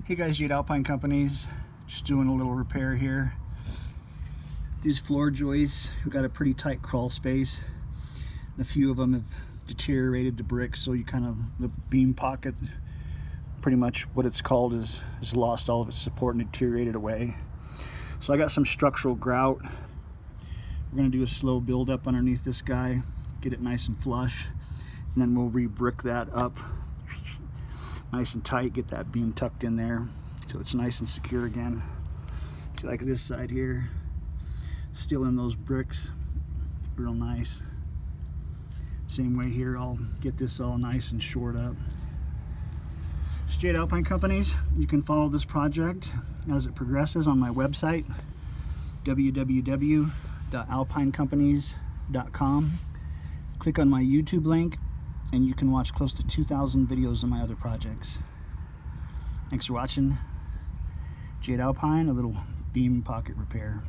Hey guys, Alpine Companies, just doing a little repair here. These floor joists, we've got a pretty tight crawl space. A few of them have deteriorated the bricks, so you the beam pocket, pretty much what it's called, has lost all of its support and deteriorated away. So I got some structural grout. We're gonna do a slow build up underneath this guy, get it nice and flush, and then we'll re-brick that up nice and tight, get that beam tucked in there so it's nice and secure again. See, like this side here, still in those bricks, real nice. Same way here, I'll get this all nice and shored up. It's Alpine Companies. You can follow this project as it progresses on my website, www.alpinecompanies.com. Click on my YouTube link and you can watch close to 2,000 videos of my other projects. Thanks for watching. Alpine, a little beam pocket repair.